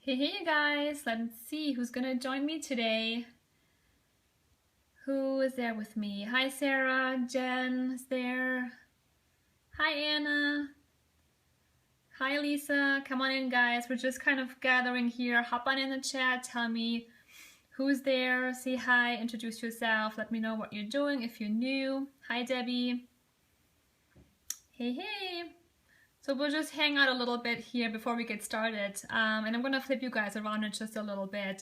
Hey, hey, you guys, let's see who's gonna join me today. Who is there with me? Hi, Sarah. Jen is there. Hi, Anna. Hi, Lisa. Come on in, guys. We're just kind of gathering here. Hop on in the chat. Tell me who's there. Say hi. Introduce yourself. Let me know what you're doing if you're new. Hi, Debbie. Hey, hey. So we'll just hang out a little bit here before we get started. And I'm gonna flip you guys around in just a little bit.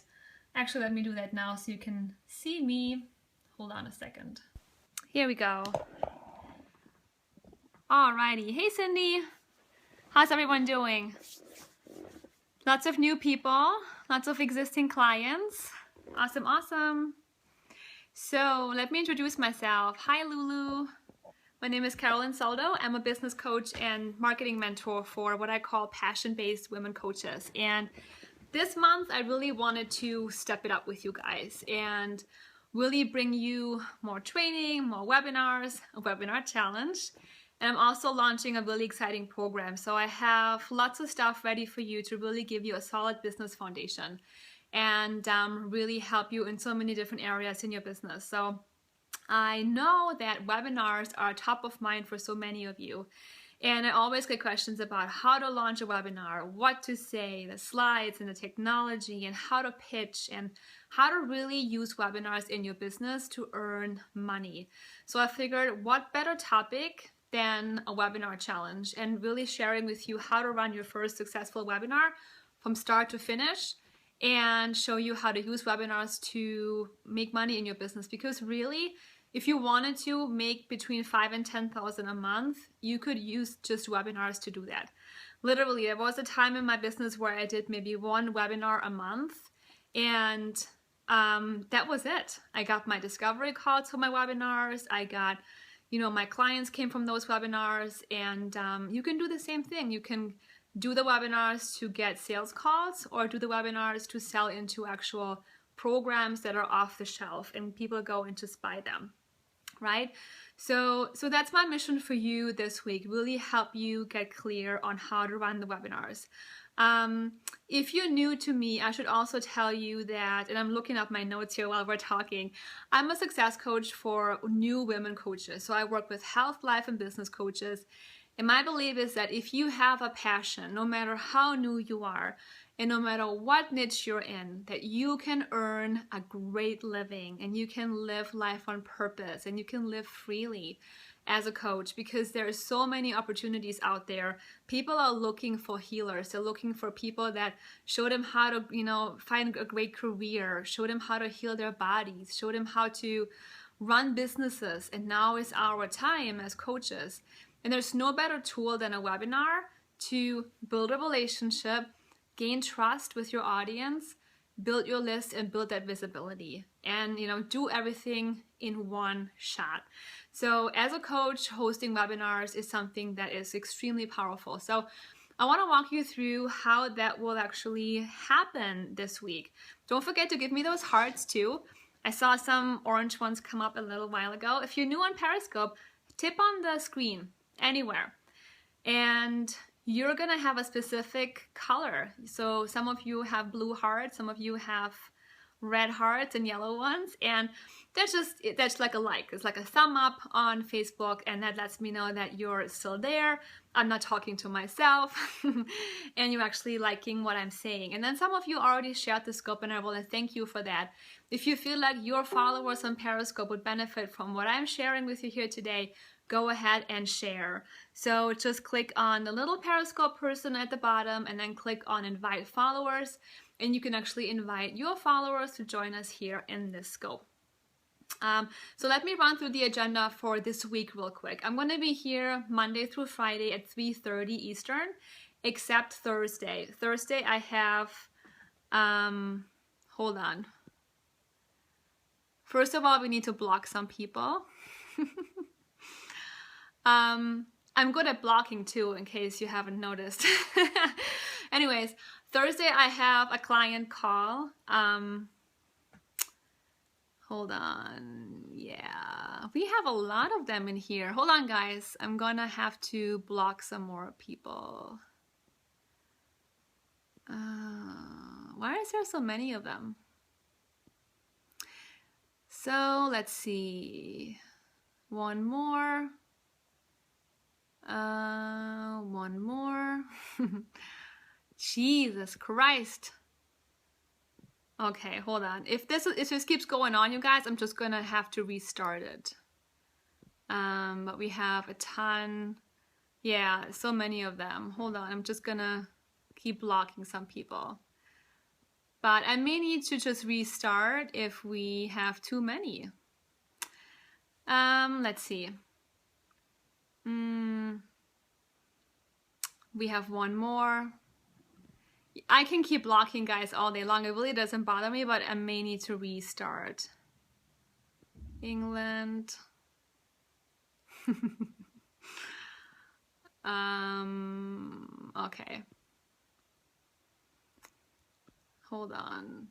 Actually, let me do that now so you can see me. Hold on a second. Here we go. Alrighty. Hey, Cindy. How's everyone doing? Lots of new people, lots of existing clients. Awesome, awesome. So let me introduce myself. Hi, Lulu. My name is Carolyn Soldo. I'm a business coach and marketing mentor for what I call passion-based women coaches. And this month, I really wanted to step it up with you guys and really bring you more training, more webinars, a webinar challenge. And I'm also launching a really exciting program. So I have lots of stuff ready for you to really give you a solid business foundation and really help you in so many different areas in your business. So I know that webinars are top of mind for so many of you. And I always get questions about how to launch a webinar, what to say, the slides and the technology, and how to pitch, and how to really use webinars in your business to earn money. So I figured what better topic than a webinar challenge and really sharing with you how to run your first successful webinar from start to finish and show you how to use webinars to make money in your business. Because really, if you wanted to make between 5,000 and 10,000 a month, you could use just webinars to do that. Literally, there was a time in my business where I did maybe one webinar a month, and that was it. I got my discovery calls for my webinars. I got, my clients came from those webinars, and you can do the same thing. You can do the webinars to get sales calls or do the webinars to sell into actual programs that are off the shelf and people go and just buy them. Right? So that's my mission for you this week, really help you get clear on how to run the webinars. If you're new to me, I should also tell you that, and I'm looking up my notes here while we're talking, I'm a success coach for new women coaches. So I work with health, life, and business coaches. And my belief is that if you have a passion, no matter how new you are, and no matter what niche you're in, that you can earn a great living and you can live life on purpose and you can live freely as a coach, because there are so many opportunities out there. People are looking for healers. They're looking for people that show them how to, find a great career, show them how to heal their bodies, show them how to run businesses. And now is our time as coaches. And there's no better tool than a webinar to build a relationship, gain trust with your audience, build your list, and build that visibility. And do everything in one shot. So as a coach, hosting webinars is something that is extremely powerful. So I want to walk you through how that will actually happen this week. Don't forget to give me those hearts too. I saw some orange ones come up a little while ago. If you're new on Periscope, tip on the screen anywhere. And you're gonna have a specific color. So some of you have blue hearts, some of you have red hearts and yellow ones, and that's like a like. It's like a thumb up on Facebook, and that lets me know that you're still there. I'm not talking to myself, and you're actually liking what I'm saying. And then some of you already shared the scope, and I want to thank you for that. If you feel like your followers on Periscope would benefit from what I'm sharing with you here today, go ahead and share. So just click on the little Periscope person at the bottom and then click on invite followers, and you can actually invite your followers to join us here in this scope. So let me run through the agenda for this week real quick. I'm going to be here Monday through Friday at 3:30 Eastern, except Thursday. Thursday I have, hold on. First of all, we need to block some people. I'm good at blocking too, in case you haven't noticed. Anyways, Thursday I have a client call. Hold on. Yeah, we have a lot of them in here. Hold on, guys. I'm gonna have to block some more people. is there so many of them? So let's see. One more. One more. Jesus Christ. Okay, hold on. If this keeps going on, you guys, I'm just gonna have to restart it. But we have a ton. Yeah, so many of them. Hold on, I'm just gonna keep blocking some people. But I may need to just restart if we have too many. Let's see. We have one more. I can keep blocking guys all day long. It really doesn't bother me, but I may need to restart. England. Okay. Hold on.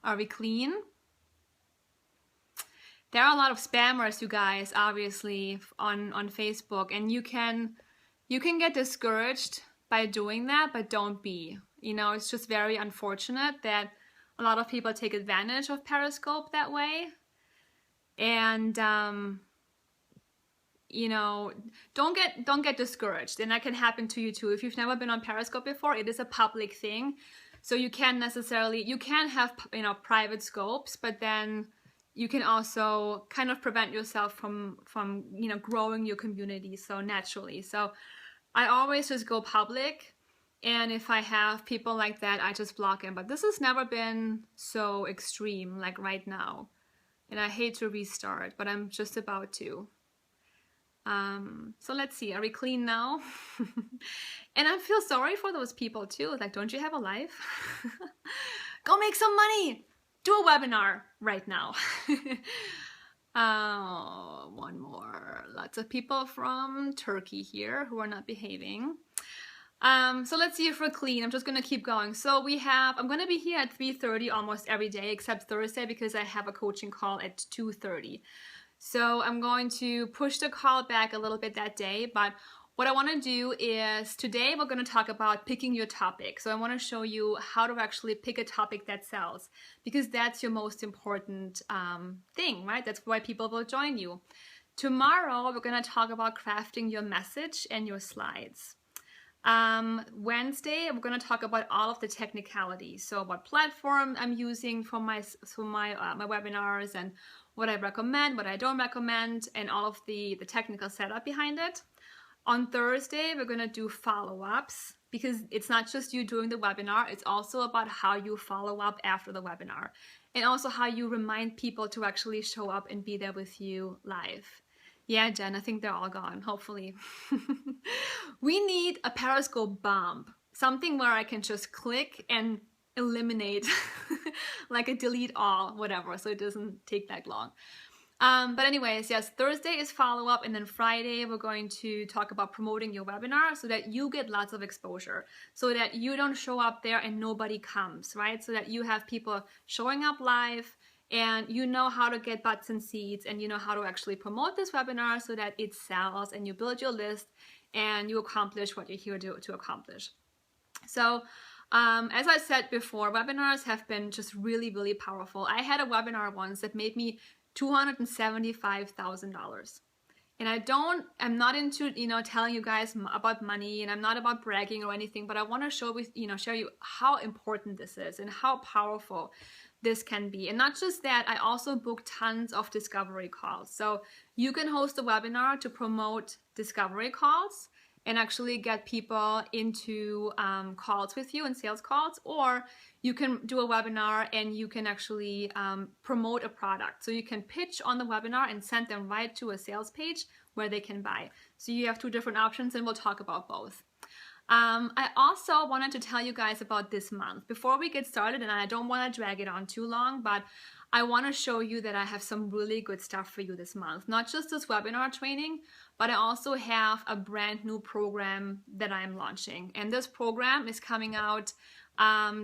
Are we clean? There are a lot of spammers, you guys, obviously, on Facebook, and you can get discouraged by doing that, but don't be. You know, it's just very unfortunate that a lot of people take advantage of Periscope that way. And you know, don't get discouraged, and that can happen to you too. If you've never been on Periscope before, it is a public thing, so you can have, you know, private scopes, but then you can also kind of prevent yourself from you know, growing your community so naturally. So I always just go public, and if I have people like that, I just block them. But this has never been so extreme like right now, and I hate to restart, but I'm just about to. So let's see, are we clean now? And I feel sorry for those people too. Like, don't you have a life? Go make some money. Do a webinar right now. One more. Lots of people from Turkey here who are not behaving. So let's see if we're clean. I'm just gonna keep going. So I'm gonna be here at 3:30 almost every day except Thursday, because I have a coaching call at 2:30. So I'm going to push the call back a little bit that day, but what I want to do is today we're going to talk about picking your topic. So I want to show you how to actually pick a topic that sells, because that's your most important thing, right? That's why people will join you. Tomorrow we're going to talk about crafting your message and your slides. Wednesday we're going to talk about all of the technicalities, so what platform I'm using for my webinars, and what I recommend, what I don't recommend, and all of the technical setup behind it. On Thursday, we're gonna do follow-ups, because it's not just you doing the webinar, it's also about how you follow up after the webinar, and also how you remind people to actually show up and be there with you live. Yeah, Jen, I think they're all gone, hopefully. We need a Periscope bomb, something where I can just click and eliminate, like a delete all, whatever, so it doesn't take that long. But anyways, yes, Thursday is follow-up, and then Friday we're going to talk about promoting your webinar so that you get lots of exposure, so that you don't show up there and nobody comes, right? So that you have people showing up live, and you know how to get butts and seats, and you know how to actually promote this webinar so that it sells, and you build your list and you accomplish what you're here to accomplish. So as I said before, webinars have been just really, really powerful. I had a webinar once that made me $275,000. And I'm not into, you know, telling you guys about money, and I'm not about bragging or anything, but I want to show you how important this is and how powerful this can be. And not just that, I also book tons of discovery calls. So you can host a webinar to promote discovery calls and actually get people into calls with you and sales calls, or you can do a webinar and you can actually promote a product. So you can pitch on the webinar and send them right to a sales page where they can buy. So you have two different options, and we'll talk about both. I also wanted to tell you guys about this month before we get started, and I don't want to drag it on too long, but I want to show you that I have some really good stuff for you this month. Not just this webinar training, but I also have a brand new program that I'm launching. And this program is coming out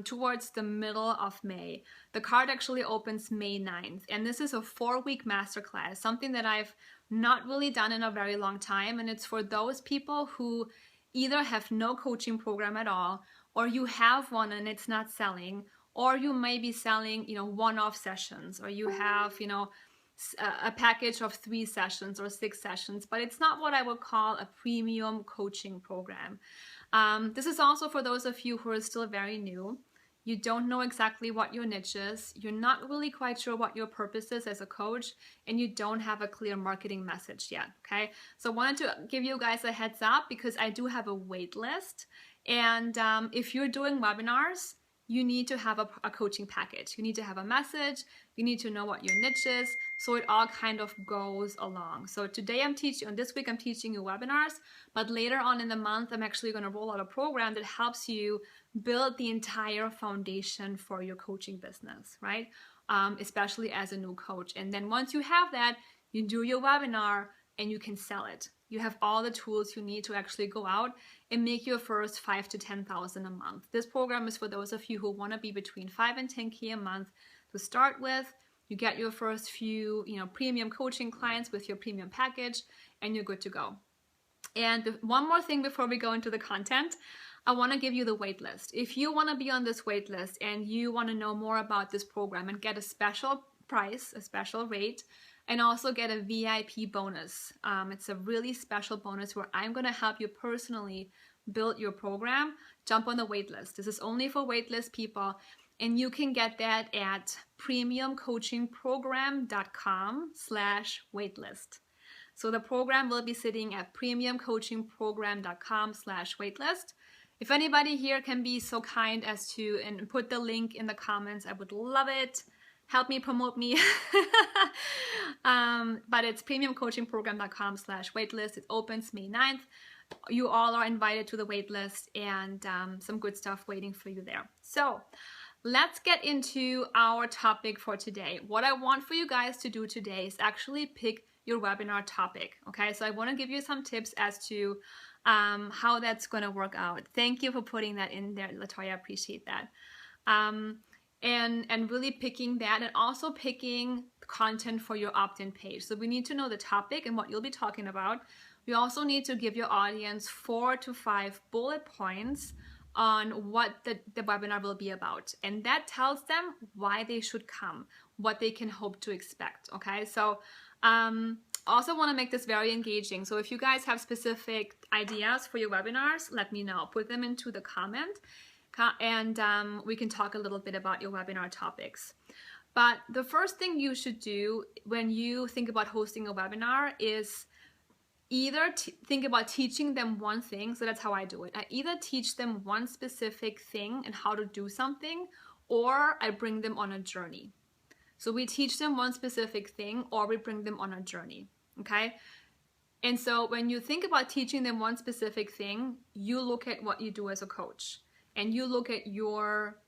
towards the middle of May. The card actually opens May 9th. And this is a 4-week masterclass, something that I've not really done in a very long time. And it's for those people who either have no coaching program at all, or you have one and it's not selling, or you may be selling, you know, one-off sessions, or you have, you know, a package of 3 sessions or 6 sessions, but it's not what I would call a premium coaching program. This is also for those of you who are still very new. You don't know exactly what your niche is. You're not really quite sure what your purpose is as a coach, and you don't have a clear marketing message yet, okay? So I wanted to give you guys a heads up because I do have a wait list. And if you're doing webinars, you need to have a coaching package. You need to have a message. You need to know what your niche is. So it all kind of goes along. So today this week I'm teaching you webinars, but later on in the month, I'm actually going to roll out a program that helps you build the entire foundation for your coaching business, right? Especially as a new coach. And then once you have that, you do your webinar and you can sell it. You have all the tools you need to actually go out and make your first 5,000 to 10,000 a month. This program is for those of you who want to be between 5 and 10K a month to start with. You get your first few, you know, premium coaching clients with your premium package, and you're good to go. And one more thing before we go into the content, I want to give you the wait list. If you want to be on this wait list and you want to know more about this program and get a special price, a special rate, and also get a VIP bonus. It's a really special bonus where I'm going to help you personally build your program. Jump on the wait list. This is only for waitlist people, and you can get that at premiumcoachingprogram.com/waitlist. So the program will be sitting at premiumcoachingprogram.com/waitlist. If anybody here can be so kind as to and put the link in the comments, I would love it. Help me promote me. But it's premiumcoachingprogram.com/waitlist. It opens May 9th. You all are invited to the waitlist, and some good stuff waiting for you there. So let's get into our topic for today. What I want for you guys to do today is actually pick your webinar topic. Okay, so I want to give you some tips as to how that's going to work out. Thank you for putting that in there, Latoya. I appreciate that. And really picking that, and also picking content for your opt-in page. So we need to know the topic and what you'll be talking about. We also need to give your audience 4 to 5 bullet points on what the webinar will be about. And that tells them why they should come, what they can hope to expect, okay? So also want to make this very engaging. So if you guys have specific ideas for your webinars, let me know. Put them into the comment. And we can talk a little bit about your webinar topics. But the first thing you should do when you think about hosting a webinar is either think about teaching them one thing. So that's how I do it. I either teach them one specific thing and how to do something, or I bring them on a journey. So we teach them one specific thing, or we bring them on a journey, okay? And so when you think about teaching them one specific thing, you look at what you do as a coach. And you look at your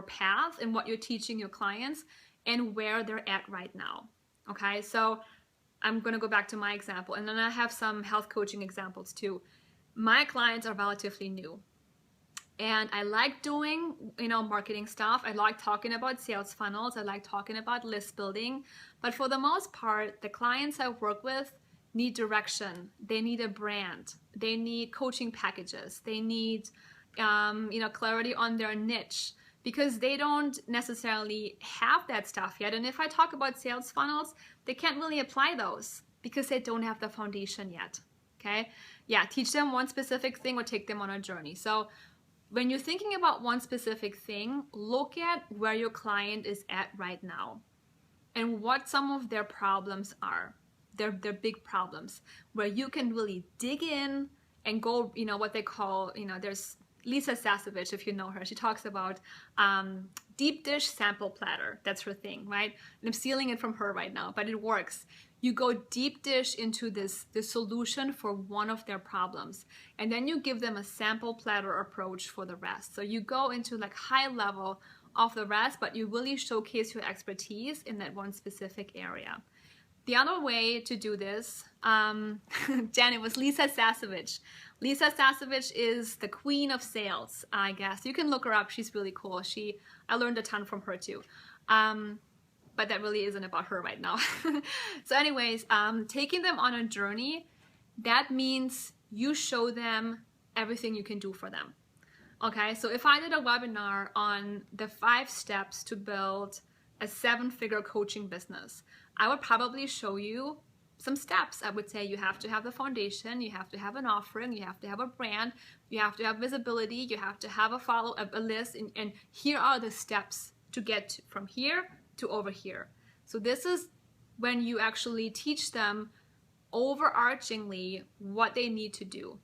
path and what you're teaching your clients and where they're at right now, okay? So I'm gonna go back to my example, and then I have some health coaching examples too. My clients are relatively new, and I like doing, you know, marketing stuff. I like talking about sales funnels. I like talking about list building, but for the most part, the clients I work with need direction. They need a brand. They need coaching packages. They need you know, clarity on their niche, because they don't necessarily have that stuff yet. And if I talk about sales funnels, they can't really apply those because they don't have the foundation yet, okay? Yeah, teach them one specific thing or take them on a journey. So when you're thinking about one specific thing, look at where your client is at right now and what some of their problems are, their big problems, where you can really dig in and go, you know, what they call, you know, there's Lisa Sasevich, if you know her, she talks about deep dish sample platter. That's her thing, right? And I'm stealing it from her right now, but it works. You go deep dish into the solution for one of their problems, and then you give them a sample platter approach for the rest. So you go into like high level of the rest, but you really showcase your expertise in that one specific area. The other way to do this, Jen, it was Lisa Sasevich. Lisa Sasevich is the queen of sales, I guess. You can look her up. She's really cool. I learned a ton from her too. But that really isn't about her right now. So anyways, taking them on a journey, that means you show them everything you can do for them. Okay, so if I did a webinar on the 5 steps to build a 7-figure coaching business, I would probably show you some steps. I would say you have to have the foundation, you have to have an offering, you have to have a brand, you have to have visibility, you have to have a list, and here are the steps to get from here to over here. So this is when you actually teach them overarchingly what they need to do.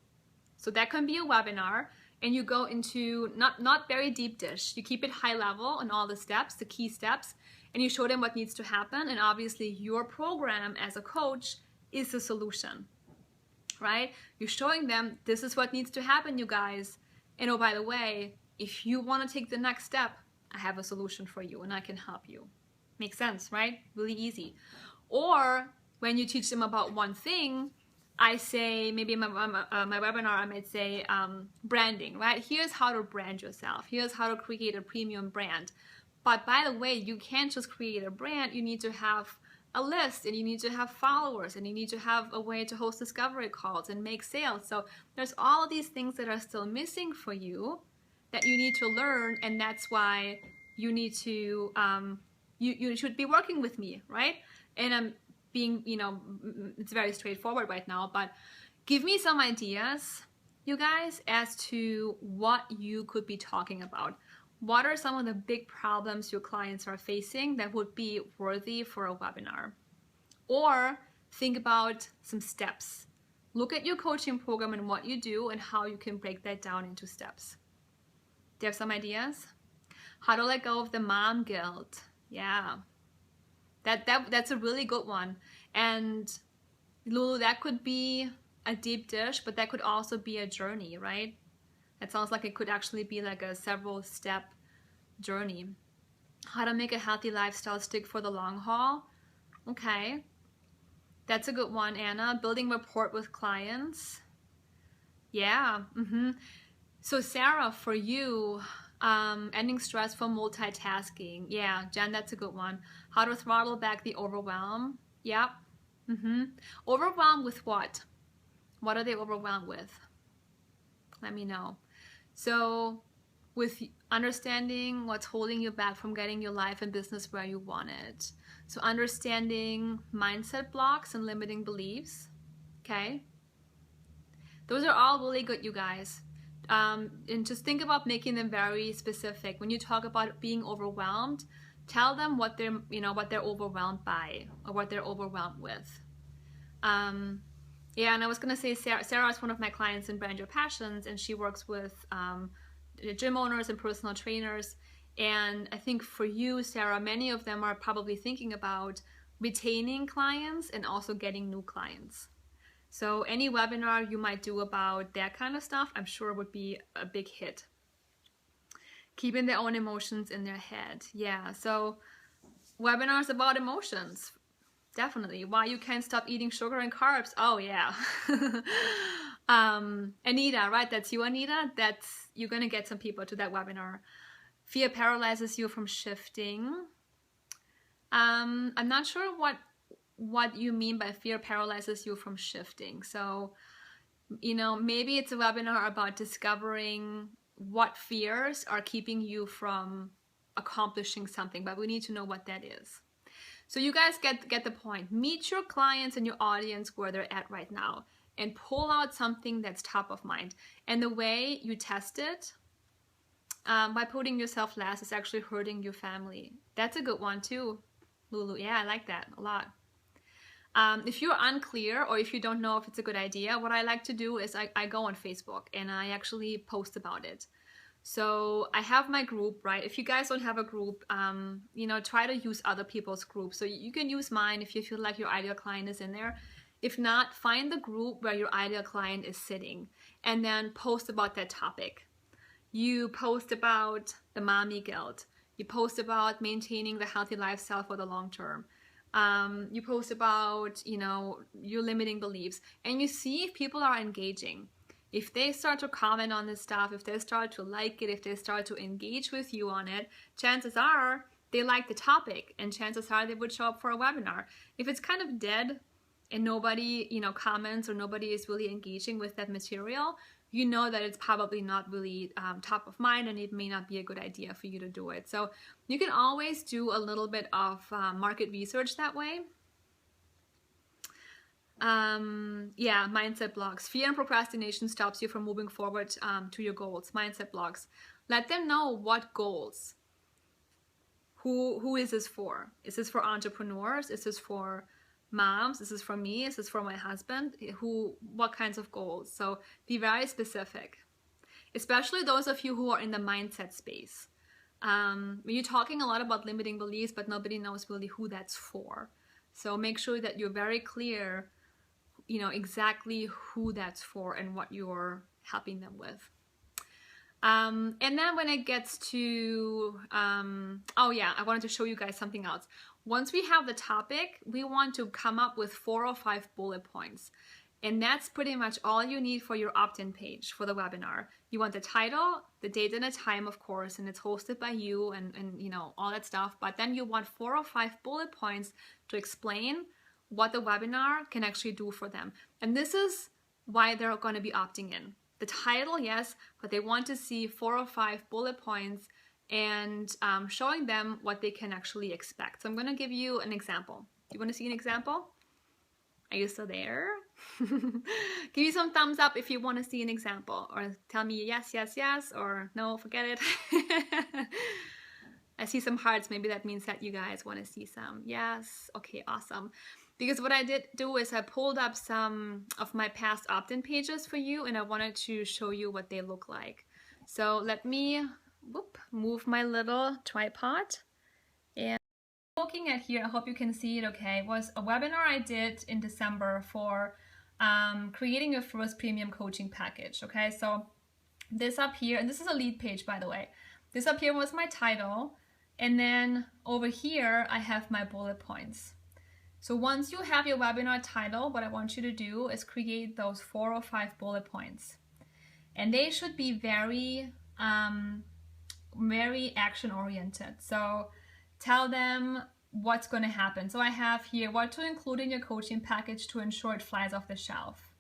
So that can be a webinar, and you go into not very deep dish. You keep it high level on all the steps, the key steps, and you show them what needs to happen. And obviously your program as a coach is the solution, right? You're showing them this is what needs to happen, you guys. And oh, by the way, if you want to take the next step, I have a solution for you and I can help you. Makes sense, right? Really easy. Or when you teach them about one thing, I say, maybe in my webinar, I might say branding, right? Here's how to brand yourself. Here's how to create a premium brand. But by the way, you can't just create a brand. You need to have a list, and you need to have followers, and you need to have a way to host discovery calls and make sales. So there's all of these things that are still missing for you that you need to learn, and that's why you need to, you should be working with me, right? And I'm being, it's very straightforward right now, but give me some ideas, you guys, as to what you could be talking about. What are some of the big problems your clients are facing that would be worthy for a webinar? Or think about some steps. Look at your coaching program and what you do and how you can break that down into steps. Do you have some ideas? How to let go of the mom guilt. Yeah. That's a really good one. And Lulu, that could be a deep dish, but that could also be a journey, right? It sounds like it could actually be like a several step journey. How to make a healthy lifestyle stick for the long haul. Okay. That's a good one, Anna. Building rapport with clients. Yeah. So Sarah, for you, ending stress from multitasking. Yeah, Jen, that's a good one. How to throttle back the overwhelm. Yep. Overwhelmed with what? What are they overwhelmed with? Let me know. So with understanding what's holding you back from getting your life and business where you want it. So understanding mindset blocks and limiting beliefs. Okay. Those are all really good, you guys. And just think about making them very specific. When you talk about being overwhelmed, tell them what they're, what they're overwhelmed by or what they're overwhelmed with. Yeah, and I was gonna say Sarah is one of my clients in Brand Your Passions, and she works with gym owners and personal trainers. And I think for you, Sarah, many of them are probably thinking about retaining clients and also getting new clients. So any webinar you might do about that kind of stuff, I'm sure would be a big hit. Keeping their own emotions in their head. Yeah, so webinars about emotions. Definitely. Why you can't stop eating sugar and carbs. Oh yeah. Anita, right? That's you, Anita. You're going to get some people to that webinar. Fear paralyzes you from shifting. I'm not sure what you mean by fear paralyzes you from shifting. So, maybe it's a webinar about discovering what fears are keeping you from accomplishing something, but we need to know what that is. So you guys get the point. Meet your clients and your audience where they're at right now and pull out something that's top of mind. And the way you test it, by putting yourself last, is actually hurting your family. That's a good one too, Lulu. Yeah, I like that a lot. If you're unclear or if you don't know if it's a good idea, what I like to do is I go on Facebook and I actually post about it. So I have my group, right? If you guys don't have a group, try to use other people's groups. So you can use mine if you feel like your ideal client is in there. If not, find the group where your ideal client is sitting and then post about that topic. You post about the mommy guilt. You post about maintaining the healthy lifestyle for the long term. You post about, your limiting beliefs, and you see if people are engaging. If they start to comment on this stuff, if they start to like it, if they start to engage with you on it, chances are they like the topic, and chances are they would show up for a webinar. If it's kind of dead and nobody, comments or nobody is really engaging with that material, you know that it's probably not really top of mind, and it may not be a good idea for you to do it. So you can always do a little bit of market research that way. Yeah, mindset blocks. Fear and procrastination stops you from moving forward to your goals. Mindset blocks. Let them know what goals. Who is this for? Is this for entrepreneurs? Is this for moms? Is this for me? Is this for my husband? What kinds of goals? So be very specific, especially those of you who are in the mindset space. You're talking a lot about limiting beliefs, but nobody knows really who that's for. So make sure that you're very clear, you know, exactly who that's for and what you're helping them with. And then when it gets to, oh yeah, I wanted to show you guys something else. Once we have the topic, we want to come up with 4 or 5 bullet points. And that's pretty much all you need for your opt-in page for the webinar. You want the title, the date and the time, of course, and it's hosted by you and you know, all that stuff. But then you want 4 or 5 bullet points to explain what the webinar can actually do for them. And this is why they're going to be opting in. The title, yes, but they want to see 4 or 5 bullet points and showing them what they can actually expect. So I'm going to give you an example. You want to see an example? Are you still there? Give me some thumbs up if you want to see an example, or tell me yes, yes, yes, or no, forget it. I see some hearts. Maybe that means that you guys want to see some. Yes. Okay, awesome. Because what I did do is I pulled up some of my past opt-in pages for you, and I wanted to show you what they look like. So let me move my little tripod. And looking at here, I hope you can see it okay, was a webinar I did in December for creating your first premium coaching package. Okay, so this up here, and this is a lead page, by the way. This up here was my title, and then over here I have my bullet points. So once you have your webinar title, what I want you to do is create those 4 or 5 bullet points. And they should be very, very action oriented. So tell them what's going to happen. So I have here what to include in your coaching package to ensure it flies off the shelf.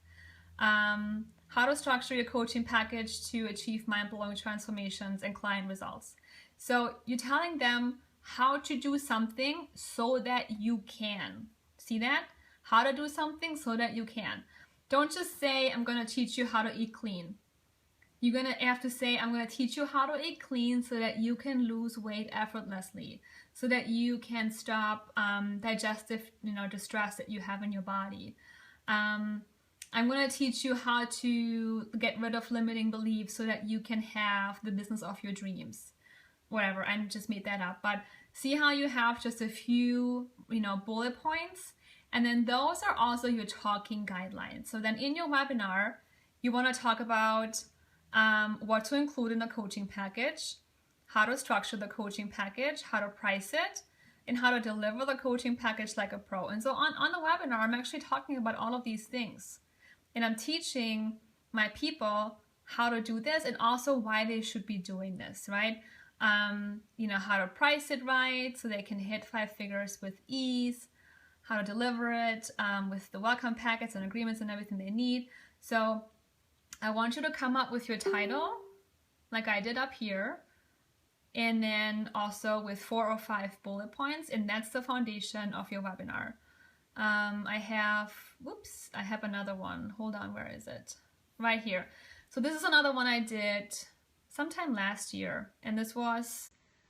How to structure your coaching package to achieve mind-blowing transformations and client results. So you're telling them how to do something so that you can. See that? How to do something so that you can. Don't just say, I'm going to teach you how to eat clean. You're going to have to say, I'm going to teach you how to eat clean so that you can lose weight effortlessly, so that you can stop digestive, distress that you have in your body. I'm going to teach you how to get rid of limiting beliefs so that you can have the business of your dreams. Whatever, I just made that up. But see how you have just a few, bullet points, and then those are also your talking guidelines. So then in your webinar, you want to talk about what to include in the coaching package, how to structure the coaching package, how to price it, and how to deliver the coaching package like a pro. And so on the webinar, I'm actually talking about all of these things. And I'm teaching my people how to do this and also why they should be doing this, right? How to price it right so they can hit 5 figures with ease, how to deliver it with the welcome packets and agreements and everything they need. So I want you to come up with your title like I did up here, and then also with 4 or 5 bullet points, and that's the foundation of your webinar. I have another one. Hold on, where is it? Right here. So this is another one I did sometime last year, and I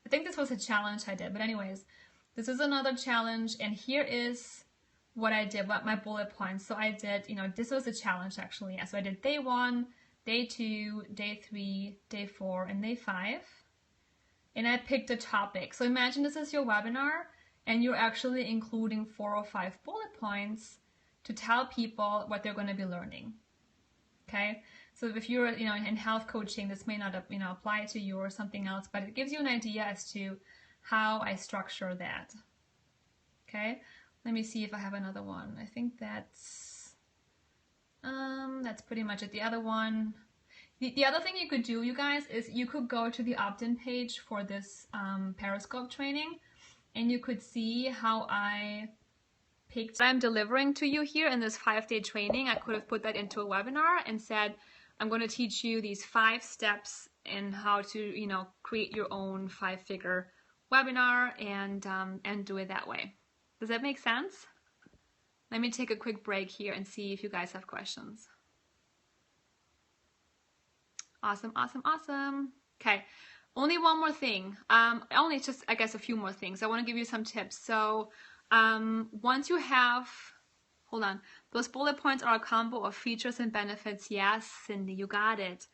think this was a challenge I did, but anyways, this is another challenge, and here is what I did, what my bullet points. So I did, this was a challenge actually. Yeah, so I did day 1, day 2, day 3, day 4, and day 5, and I picked a topic. So imagine this is your webinar, and you're actually including 4 or 5 bullet points to tell people what they're going to be learning. Okay, so if you're in health coaching, this may not apply to you or something else, but it gives you an idea as to how I structure that. Okay, let me see if I have another one. I think that's pretty much it. The other one, the other thing you could do, you guys, is you could go to the opt-in page for this Periscope training, and you could see how I picked what I'm delivering to you here in this 5-day training. I could have put that into a webinar and said, I'm going to teach you these 5 steps in how to, you know, create your own 5-figure webinar and do it that way. Does that make sense? Let me take a quick break here and see if you guys have questions. Awesome, awesome, awesome. Okay, only one more thing. Only just, I guess, a few more things. I want to give you some tips. So once you have, hold on, those bullet points are a combo of features and benefits. Yes, Cindy, you got it.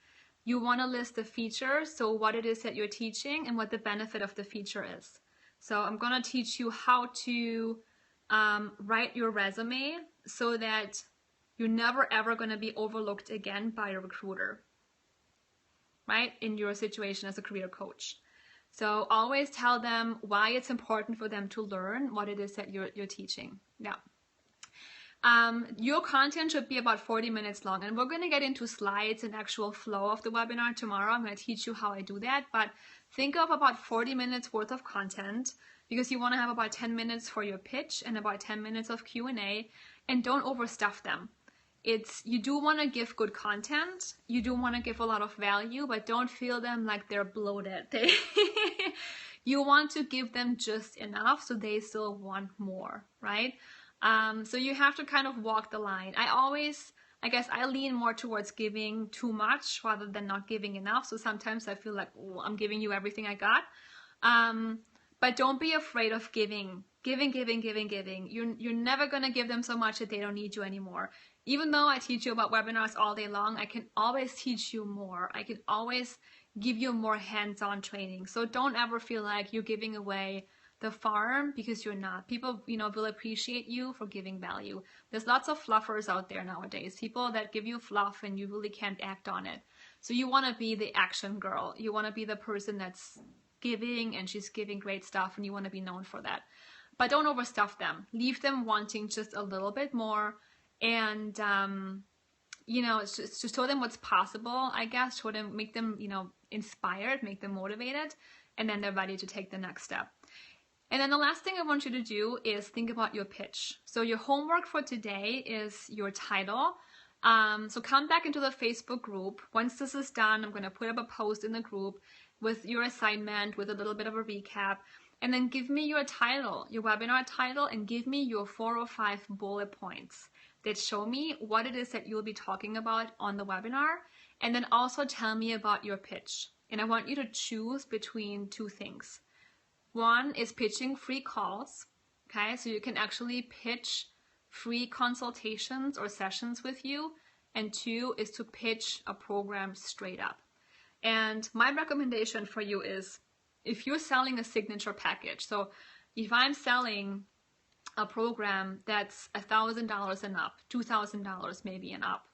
You want to list the features, so what it is that you're teaching and what the benefit of the feature is. So I'm going to teach you how to write your resume so that you're never ever going to be overlooked again by a recruiter, right, in your situation as a career coach. So always tell them why it's important for them to learn what it is that you're teaching. Now, your content should be about 40 minutes long, and we're going to get into slides and actual flow of the webinar tomorrow. I'm going to teach you how I do that, but think of about 40 minutes worth of content, because you want to have about 10 minutes for your pitch and about 10 minutes of Q&A, and don't overstuff them. You do want to give good content, you do want to give a lot of value, but don't feel them like they're bloated. You want to give them just enough so they still want more, right? So you have to kind of walk the line. I guess I lean more towards giving too much rather than not giving enough. So sometimes I feel like, oh, I'm giving you everything I got. But don't be afraid of giving. You're never going to give them so much that they don't need you anymore. Even though I teach you about webinars all day long, I can always teach you more. I can always give you more hands-on training. So don't ever feel like you're giving away the farm, because you're not. People, you know, will appreciate you for giving value. There's lots of fluffers out there nowadays. People that give you fluff and you really can't act on it. So you want to be the action girl. You want to be the person that's giving, and she's giving great stuff, and you want to be known for that. But don't overstuff them. Leave them wanting just a little bit more, and you know, it's just to show them what's possible, I guess. Show them, make them, you know, inspired, make them motivated, and then they're ready to take the next step. And then the last thing I want you to do is think about your pitch. So your homework for today is your title. So come back into the Facebook group. Once this is done, I'm going to put up a post in the group with your assignment, with a little bit of a recap. And then give me your title, your webinar title, and give me your 4 or 5 bullet points that show me what it is that you'll be talking about on the webinar. And then also tell me about your pitch. And I want you to choose between 2 things. One is pitching free calls, okay? So you can actually pitch free consultations or sessions with you. And 2 is to pitch a program straight up. And my recommendation for you is, if you're selling a signature package, so if I'm selling a program that's $1,000 and up, $2,000 maybe and up,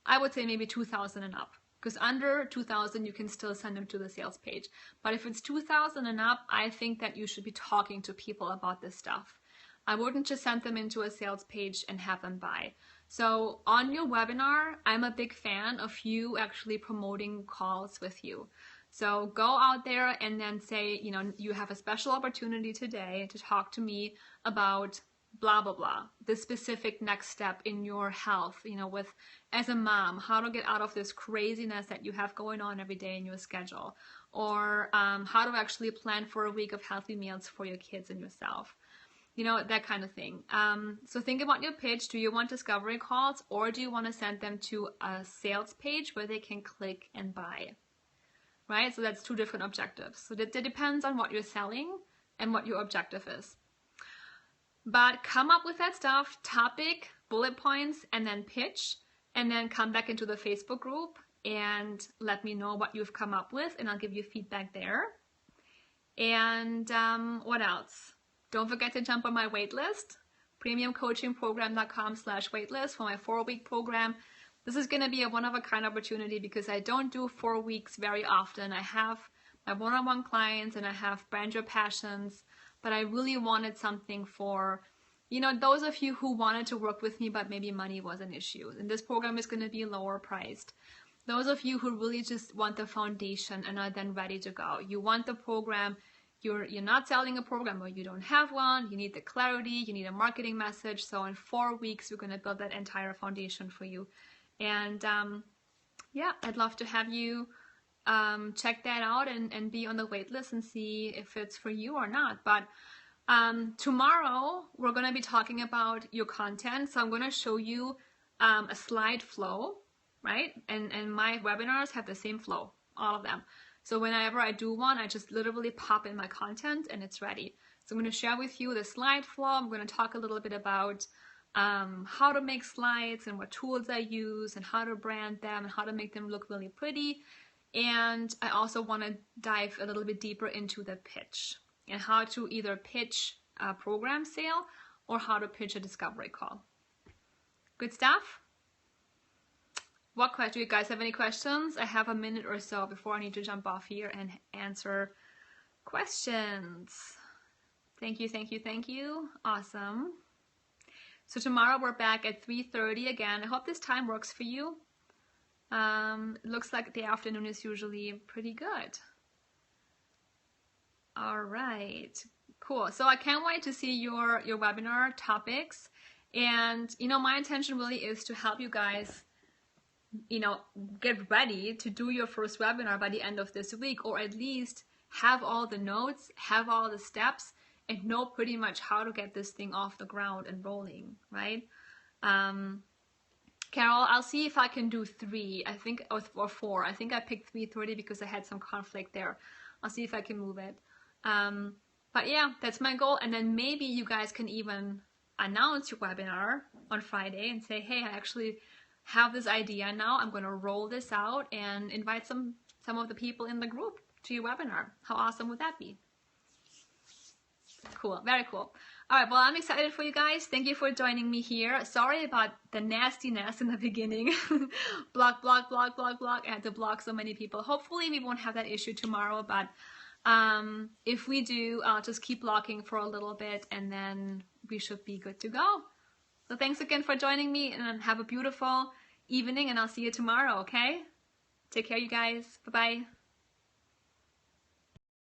I would say maybe $2,000 and up. Because under $2,000, you can still send them to the sales page. But if it's $2,000 and up, I think that you should be talking to people about this stuff. I wouldn't just send them into a sales page and have them buy. So on your webinar, I'm a big fan of you actually promoting calls with you. So go out there and then say, you know, you have a special opportunity today to talk to me about blah, blah, blah, the specific next step in your health, you know, with, as a mom, how to get out of this craziness that you have going on every day in your schedule, or how to actually plan for a week of healthy meals for your kids and yourself, you know, that kind of thing. So think about your pitch. Do you want discovery calls, or do you want to send them to a sales page where they can click and buy, right? So that's 2 different objectives. So that depends on what you're selling and what your objective is. But come up with that stuff, topic, bullet points, and then pitch, and then come back into the Facebook group and let me know what you've come up with, and I'll give you feedback there. And what else? Don't forget to jump on my waitlist, premiumcoachingprogram.com/waitlist for my 4-week program. This is going to be a one-of-a-kind opportunity because I don't do 4 weeks very often. I have my one-on-one clients and I have Brand Your Passions, but I really wanted something for, you know, those of you who wanted to work with me but maybe money was an issue. And this program is going to be lower priced. Those of you who really just want the foundation and are then ready to go. You want the program. You're not selling a program or you don't have one. You need the clarity. You need a marketing message. So in 4 weeks, we're going to build that entire foundation for you. And yeah, I'd love to have you check that out and be on the wait list and see if it's for you or not. But tomorrow we're going to be talking about your content. So I'm going to show you a slide flow, right? And my webinars have the same flow, all of them. So whenever I do one, I just literally pop in my content and it's ready. So I'm going to share with you the slide flow. I'm going to talk a little bit about how to make slides and what tools I use and how to brand them and how to make them look really pretty. And I also want to dive a little bit deeper into the pitch and how to either pitch a program sale or how to pitch a discovery call. Good stuff? What question? Do you guys have any questions? I have a minute or so before I need to jump off here and answer questions. Thank you, thank you, thank you. Awesome. So tomorrow we're back at 3:30 again. I hope this time works for you. It looks like the afternoon is usually pretty good. All right, cool. So I can't wait to see your webinar topics. And, you know, my intention really is to help you guys, you know, get ready to do your first webinar by the end of this week, or at least have all the notes, have all the steps, and know pretty much how to get this thing off the ground and rolling, right? Carol, I'll see if I can do 3, I think, or 4. I think I picked 3:30 because I had some conflict there. I'll see if I can move it. But yeah, that's my goal. And then maybe you guys can even announce your webinar on Friday and say, hey, I actually have this idea now. I'm going to roll this out and invite some of the people in the group to your webinar. How awesome would that be? Cool, very cool. All right, well, I'm excited for you guys. Thank you for joining me here. Sorry about the nastiness in the beginning. block. I had to block so many people. Hopefully we won't have that issue tomorrow, but if we do, I'll just keep blocking for a little bit and then we should be good to go. So thanks again for joining me and have a beautiful evening and I'll see you tomorrow, okay? Take care, you guys. Bye-bye.